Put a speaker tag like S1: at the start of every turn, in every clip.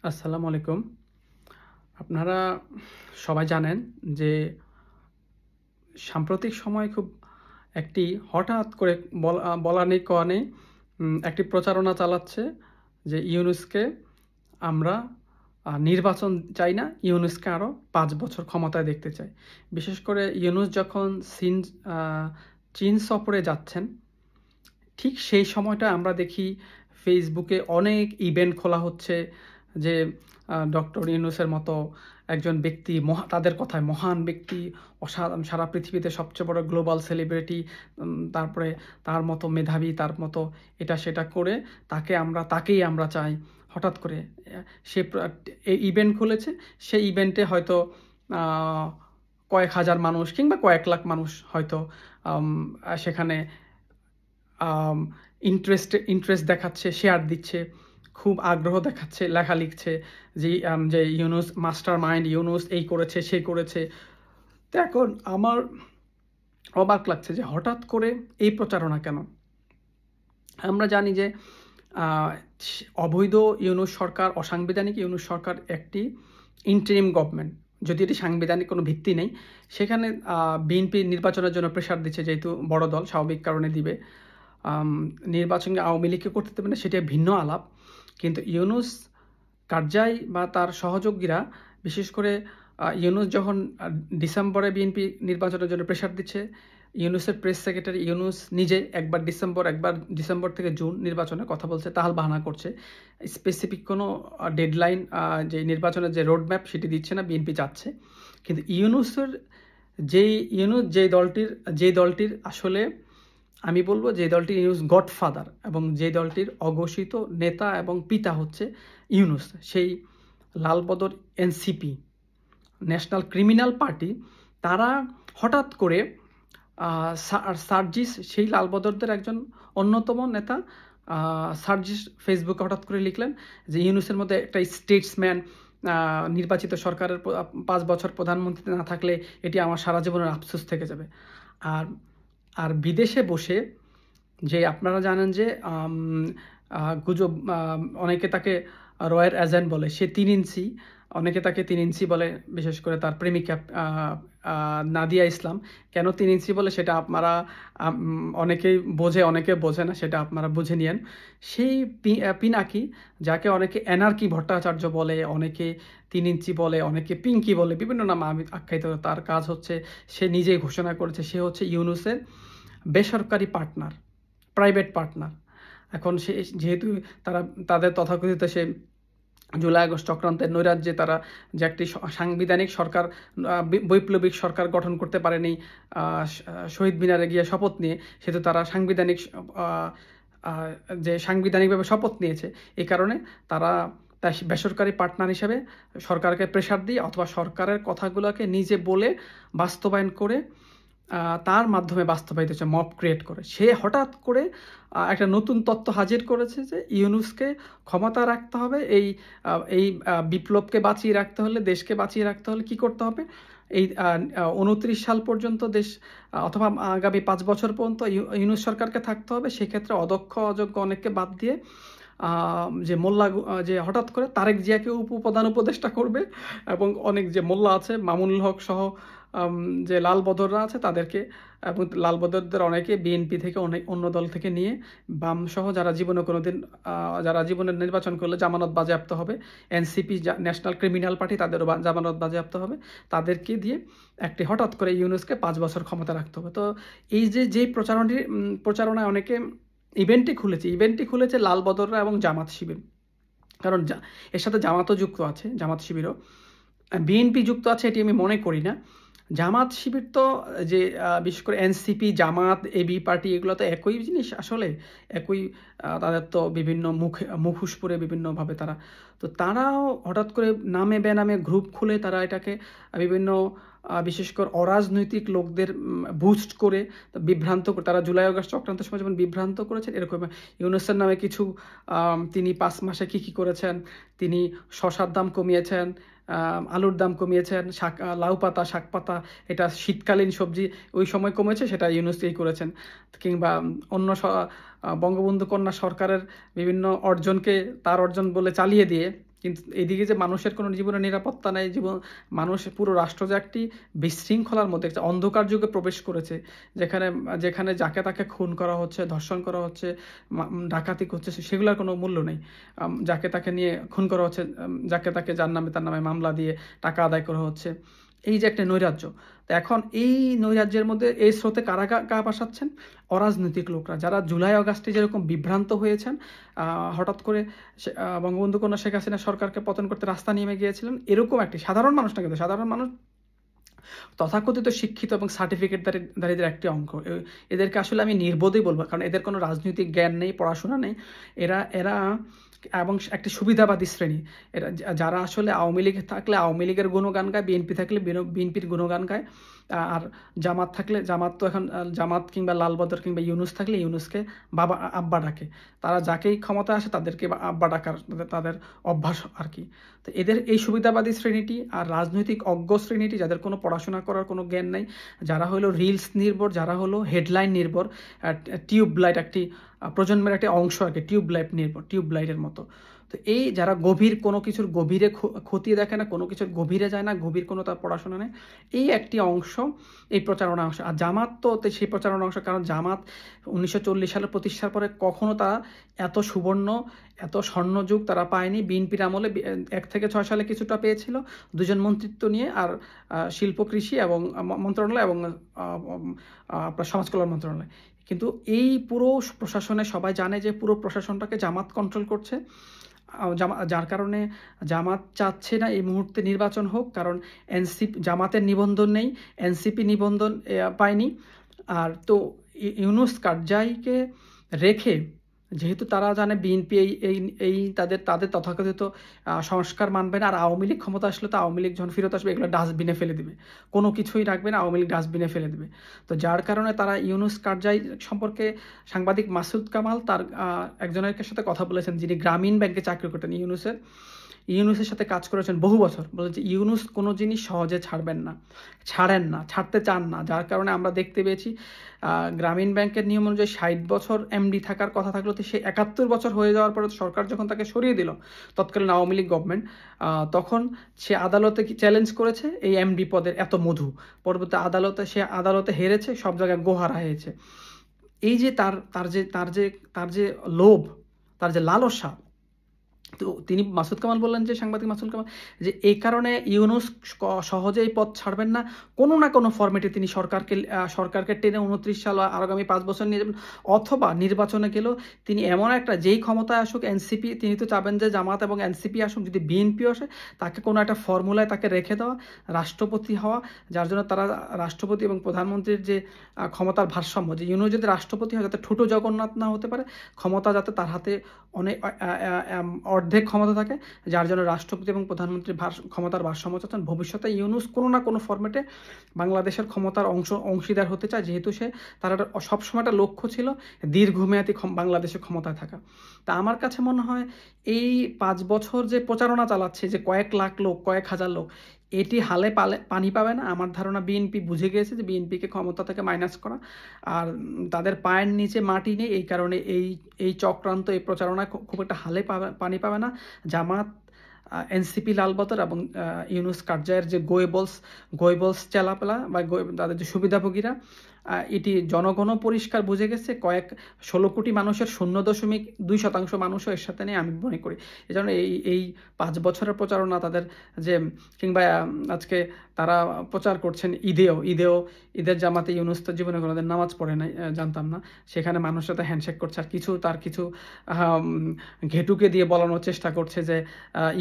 S1: আসসালামু আলাইকুম। আপনারা সবাই জানেন যে সাম্প্রতিক সময়ে খুব একটি হঠাৎ করে বলা নেই কওয়া নেই একটি প্রচারণা চালাচ্ছে যে ইউনূসকে আমরা নির্বাচন চাই না, ইউনূসকে আরও ৫ বছর ক্ষমতায় দেখতে চাই। বিশেষ করে ইউনূস যখন চীন সফরে যাচ্ছেন, ঠিক সেই সময়টা আমরা দেখি ফেসবুকে অনেক ইভেন্ট খোলা হচ্ছে যে ডক্টর ইউনূসের মতো একজন ব্যক্তি, তাদের কথায় মহান ব্যক্তি, সারা পৃথিবীতে সবচেয়ে বড় গ্লোবাল সেলিব্রিটি, তারপরে তার মতো মেধাবী, তার মতো এটা সেটা করে তাকেই আমরা চাই। হঠাৎ করে সে এই ইভেন্ট খুলেছে, সেই ইভেন্টে হয়তো কয়েক হাজার মানুষ কিংবা কয়েক লাখ মানুষ হয়তো সেখানে ইন্টারেস্ট দেখাচ্ছে, শেয়ার দিচ্ছে, খুব আগ্রহ দেখাচ্ছে, লেখা লিখছে যে ইউনূস মাস্টার মাইন্ড, ইউনূস এই করেছে সেই করেছে। তো এখন আমার অবাক লাগছে যে হঠাৎ করে এই প্রচারণা কেন? আমরা জানি যে অবৈধ ইউনূস সরকার, অসাংবিধানিক ইউনূস সরকার একটি ইন্টারিম গভর্নমেন্ট, যদি এটি সাংবিধানিক কোনো ভিত্তি নেই। সেখানে বিএনপি নির্বাচনের জন্য প্রেশার দিচ্ছে, যেহেতু বড় দল স্বাভাবিক কারণে দিবে। নির্বাচনে আওয়ামী লীগকে করতে দেবে না, সেটা ভিন্ন আলাপ। কিন্তু ইউনূস কারজাই বা তার সহযোগীরা, বিশেষ করে ইউনূস যখন ডিসেম্বরে বিএনপি নির্বাচনের জন্য প্রেশার দিচ্ছে, ইউনূসের প্রেস সেক্রেটারি ইউনূস নিজে একবার ডিসেম্বর থেকে জুন নির্বাচনের কথা বলছে, তাহাল বাহানা করছে। স্পেসিফিক কোনো ডেডলাইন, যে নির্বাচনের যে রোডম্যাপ সেটি দিচ্ছে না, বিএনপি চাচ্ছে। কিন্তু ইউনূস যে দলটির আসলে আমি বলবো যে দলটি ইউনূস গডফাদার, এবং যে দলটির অঘোষিত নেতা এবং পিতা হচ্ছে ইউনূস, সেই লালবদর এনসিপি, ন্যাশনাল ক্রিমিনাল পার্টি, তারা হঠাৎ করে সার্জিস, সেই লালবদরদের একজন অন্যতম নেতা সার্জিস ফেসবুকে হঠাৎ করে লিখলেন যে ইউনূসের মধ্যে একটা স্টেটসম্যান, নির্বাচিত সরকারের ৫ বছর প্রধানমন্ত্রী না থাকলে এটি আমার সারা জীবনের আফসোস থেকে যাবে। আর বিদেশে বসে, যে আপনারা জানেন যে গুজব, অনেকে তাকে রয়ের এজেন্ট বলে, সে ৩ ইঞ্চি, অনেকে তাকে ৩ ইঞ্চি বলে, বিশেষ করে তার প্রেমিকা নাদিয়া ইসলাম। কেন ৩ ইঞ্চি বলে সেটা আপনারা অনেকেই বোঝে, অনেকে বোঝে না, সেটা আপনারা বুঝে নিয়েন। সেই পিনাকি, যাকে অনেকে এনার্কি ভট্টাচার্য বলে, অনেকে ৩ ইঞ্চি বলে, অনেকে পিঙ্কি বলে, বিভিন্ন নাম আখ্যায়িত। তার কাজ হচ্ছে, সে নিজেই ঘোষণা করেছে সে হচ্ছে ইউনূসের বেসরকারি পার্টনার, প্রাইভেট পার্টনার। এখন যেহেতু তাদের তথাকথিত সে জুলাই আগস্ট চক্রান্তের নৈরাজ্যে তারা যে একটি সাংবিধানিক সরকার, বৈপ্লবিক সরকার গঠন করতে পারেনি শহীদ মিনারে গিয়ে শপথ নিয়ে, সেহেতু তারা সাংবিধানিকভাবে শপথ নিয়েছে। এই কারণে তারা তাই বেসরকারি পার্টনার হিসেবে সরকারকে প্রেশার দিয়ে, অথবা সরকারের কথাগুলোকে নিজে বলে বাস্তবায়ন করে, তার মাধ্যমে বাস্তবায়িত হচ্ছে, মব ক্রিয়েট করে। সে হঠাৎ করে একটা নতুন তত্ত্ব হাজির করেছে যে ইউনূসকে ক্ষমতা রাখতে হবে, এই বিপ্লবকে বাঁচিয়ে রাখতে হলে, দেশকে বাঁচিয়ে রাখতে হলে কী করতে হবে, এই ২৯ সাল পর্যন্ত দেশ, অথবা আগামী ৫ বছর পর্যন্ত ইউনূস সরকারকে থাকতে হবে। সেক্ষেত্রে অদক্ষ অযোগ্য অনেককে বাদ দিয়ে যে মোল্লা, যে হঠাৎ করে তারেক জিয়াকে প্রধান উপদেষ্টা করবে, এবং অনেক যে মোল্লা আছে, মামুনুল হক সহ যে লালবদররা আছে তাদেরকে, এবং লালবদরদের অনেকে বিএনপি থেকে, অন্য দল থেকে নিয়ে, বাম সহ যারা জীবনে নির্বাচন করলে জামানত বাজেয়াপ্ত হবে, এনসিপি ন্যাশনাল ক্রিমিনাল পার্টি, তাদেরও জামানত বাজেয়াপ্ত হবে, তাদেরকে দিয়ে একটি হঠাৎ করে ইউনূসকে ৫ বছর ক্ষমতা রাখতে হবে। তো এই যে প্রচারণায় অনেকে ইভেন্টটি খুলেছে লালবদররা এবং জামাত শিবির। কারণ এর সাথে জামাতও যুক্ত আছে, জামাত শিবিরও। বিএনপি যুক্ত আছে এটি আমি মনে করি না। জামাত শিবির তো, যে বিশেষ করে এনসিপি, জামাত, এবি পার্টি, এগুলো তো একই জিনিস, আসলে একই। তাদের তো বিভিন্ন মুখোশ পরে বিভিন্নভাবে তারাও হঠাৎ করে নামে বেনামে গ্রুপ খুলে তারা এটাকে বিভিন্ন, বিশেষ করে অরাজনৈতিক লোকদের বুস্ট করে, বিভ্রান্ত করে, তারা জুলাই আগস্ট চক্রান্তের সময় যেমন বিভ্রান্ত করেছেন, এরকম ইউনূসের নামে কিছু, তিনি 5 মাসে কী করেছেন, তিনি শসার দাম কমিয়েছেন, আলুর দাম কমিয়েছেন, লাউ পাতা, শাক পাতা, এটা শীতকালীন সবজি, ওই সময় কমেছে, সেটা ইউনূসই করেছেন। কিংবা অন্য বঙ্গবন্ধু কন্যা সরকারের বিভিন্ন অর্জনকে তার অর্জন বলে চালিয়ে দিয়ে কিন্তু এদিকে যে মানুষের কোনো জীবনের নিরাপত্তা নেই, মানুষ পুরো রাষ্ট্র যে একটি বিশৃঙ্খলার মধ্যে একটা অন্ধকার যুগে প্রবেশ করেছে, যেখানে যেখানে যাকে তাকে খুন করা হচ্ছে, ধর্ষণ করা হচ্ছে, ডাকাতি করছে, সেগুলোর কোনো মূল্য নেই। যাকে তাকে নিয়ে খুন করা হচ্ছে, যাকে তাকে যার নামে তার নামে মামলা দিয়ে টাকা আদায় করা হচ্ছে, এই যে একটা নৈরাজ্য। তো এখন এই নৈরাজ্যের মধ্যে এই স্রোতে কারা গা ভাসাচ্ছেন? অরাজনৈতিক লোকরা, যারা জুলাই আগস্টে যেরকম বিভ্রান্ত হয়েছেন, হঠাৎ করে বঙ্গবন্ধু কন্যা শেখ হাসিনা সরকারকে পতন করতে রাস্তা নেমে গিয়েছিলেন, এরকম একটি সাধারণ মানুষ না, কিন্তু সাধারণ মানুষ তথাকথিত শিক্ষিত এবং সার্টিফিকেটধারীদের একটি অঙ্ক। এদেরকে আসলে আমি নির্বোধই বলবো, কারণ এদের কোনো রাজনৈতিক জ্ঞান নেই, পড়াশোনা নেই। এরা এবং একটি সুবিধাবাদী শ্রেণী এরা, যারা আসলে আওয়ামী লীগে থাকলে আওয়ামী লীগের গুণগান গায়, বিএনপি থাকলে বিএনপির গুণগান গায়, আর জামাত থাকলে জামাত, তো এখন জামাত কিংবা লালবদর কিংবা ইউনুস থাকলে ইউনুসকে বাবা আব্বা ডাকে। তারা যাকেই ক্ষমতা আসে তাদেরকে আব্বা ডাকার তাদের অভ্যাস আর কি। তো এদের এই সুবিধাবাদী শ্রেণীটি আর রাজনৈতিক অজ্ঞ শ্রেণীটি, যাদের কোনো পড়াশোনা করার কোনো জ্ঞান নেই, যারা হলো রিলস নির্ভর, যারা হলো হেডলাইন নির্ভর, টিউবলাইট একটি প্রজন্মের একটি অংশ আর কি, টিউবলাইটের মতো। তো এই যারা কোনো কিছুর গভীরে খতিয়ে দেখে না, কোনো কিছুর গভীরে যায় না, গভীর কোনো তার পড়াশোনা নেই, এই একটি অংশ এই প্রচারণা অংশ। আর জামাত তো সেই প্রচারণা অংশ, কারণ জামাত 1940 সালে প্রতিষ্ঠার পরে কখনো তারা এত সুবর্ণ, এত স্বর্ণযুগ তারা পায়নি। বিএনপির আমলে 1 থেকে 6 সালে কিছুটা পেয়েছিল, 2জন মন্ত্রিত্ব নিয়ে, আর শিল্প কৃষি এবং মন্ত্রণালয় এবং আপনার সমাজ কল্যাণ মন্ত্রণালয়। কিন্তু এই পুরো প্রশাসনে সবাই জানে যে পুরো প্রশাসনটাকে জামাত কন্ট্রোল করছে। যার কারণে জামাত চাচ্ছে না এই মুহূর্তে নির্বাচন হোক, কারণ জামাতের নিবন্ধন নেই, এনসিপি নিবন্ধন পায়নি। আর তো ইউনুস কারজাইকে রেখে, যেহেতু তারা জানে বিএনপি এই তাদের তথাকথিত সংস্কার মানবে না, আর আওয়ামী লীগ ক্ষমতা আসলে তো আওয়ামী লীগ যখন ফেরত আসবে এগুলো ডাস্টবিনে ফেলে দেবে, কোনো কিছুই রাখবে না, আওয়ামী লীগ ডাস্টবিনে ফেলে দেবে। তো যার কারণে তারা ইউনুস কারজাই সম্পর্কে সাংবাদিক মাসুদ কামাল তার একজনের সাথে কথা বলেছেন, যিনি গ্রামীণ ব্যাংকে চাকরি করতেন, ইউনুসের সাথে কাজ করেছেন বহু বছর। বলে যে ইউনুস কোনো জিনিস সহজে ছাড়েন না, ছাড়তে চান না। যার কারণে আমরা দেখতে পেয়েছি গ্রামীণ ব্যাংকের নিয়ম অনুযায়ী 60 বছর এমডি থাকার কথা থাকলো, তো সে 71 বছর হয়ে যাওয়ার পরে সরকার যখন তাকে সরিয়ে দিল, তৎকালীন আওয়ামী লীগ গভর্নমেন্ট, তখন সে আদালতে চ্যালেঞ্জ করেছে এই এমডি পদের এত মধু। পরবর্তী সে আদালতে হেরেছে, সব জায়গায় গোহারা হয়েছে। এই যে তার যে লোভ, তার যে লালসা, তো তিনি মাসুদ কামাল বললেন, যে সাংবাদিক মাসুদ কামাল, যে এই কারণে ইউনুস সহজে এই পদ ছাড়বেন না, কোনো না কোনো ফরম্যাটে তিনি সরকারকে টেনে 29 সাল আর আগামী 5 বছর নিয়ে যাবেন, অথবা নির্বাচনে গেলেও তিনি এমন একটা, যেই ক্ষমতায় আসুক এনসিপি, তিনি তো চাবেন যে জামাত এবং এনসিপি আসুক, যদি বিএনপি আসে তাকে কোনো একটা ফর্মুলায় তাকে রেখে দেওয়া, রাষ্ট্রপতি হওয়া, যার জন্য তারা রাষ্ট্রপতি এবং প্রধানমন্ত্রীর যে ক্ষমতার ভারসাম্য, যে ইউনুস যদি রাষ্ট্রপতি হয় যাতে ঠুটো জগন্নাথ না হতে পারে, ক্ষমতা যাতে তার হাতে অনেক অর্ধেক ক্ষমতা থাকে, যার জন্য রাষ্ট্রপতি এবং প্রধানমন্ত্রীর ক্ষমতার ভারসাম্য চাচ্ছেন। ভবিষ্যতে ইউনুস কোনো না কোনো ফরম্যাটে বাংলাদেশের ক্ষমতার অংশীদার হতে চায়, যেহেতু তার সবসময় একটা লক্ষ্য ছিল দীর্ঘমেয়াদী বাংলাদেশের ক্ষমতায় থাকা। তা আমার কাছে মনে হয় এই 5 বছর যে প্রচারণা চালাচ্ছে, যে কয়েক লাখ লোক, কয়েক হাজার লোক, এটি হালে পানি পাবে না। আমার ধারণা বিএনপি বুঝে গিয়েছে যে বিএনপিকে ক্ষমতা থেকে মাইনাস করা, আর তাদের পায়ের নিচে মাটি নেই, এই কারণে এই চক্রান্ত, এই প্রচারণা খুব একটা হালে পানি পাবে না। জামাত, এনসিপি লালবদর এবং ইউনুস কারজাইয়ের যে গোয়েবলস চেলাপেলা বা তাদের যে সুবিধাভোগীরা, এটি জনগণও পরিষ্কার বুঝে গেছে। 16 কোটি মানুষের 0.2% মানুষও এর সাথে নেই আমি মনে করি। এই জন্য এই 5 বছরের প্রচারণা তাদের, যে কিংবা আজকে তারা প্রচার করছেন ঈদের জামাতে ইউনুস তো জীবনে কোনোদিন নামাজ পড়ে নাই, জানতাম না, সেখানে মানুষের সাথে হ্যান্ডশেক করছে, আর তার কিছু ঘেটুকে দিয়ে বলানোর চেষ্টা করছে যে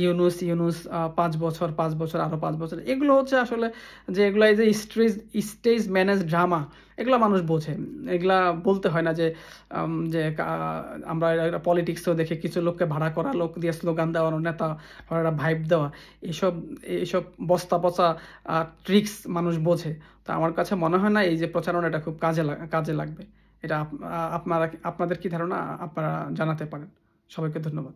S1: ইউনুস 5 বছর আরো 5 বছর। এগুলো হচ্ছে আসলে যে এগুলো এই যে স্টেজ ম্যানেজ ড্রামা, এগুলো মানুষ বোঝে, এগুলা বলতে হয় না যে আমরা পলিটিক্সও দেখে কিছু লোককে ভাড়া করা, লোক দিয়ে স্লোগান দেওয়ানো, নেতা ভাইব দেওয়া, এইসব বস্তা পচা ট্রিক্স মানুষ বোঝে। তো আমার কাছে মনে হয় না এই যে প্রচারণা, এটা খুব কাজে লাগবে। এটা আপনাদের কি ধারণা, আপনারা জানাতে পারেন। সবাইকে ধন্যবাদ।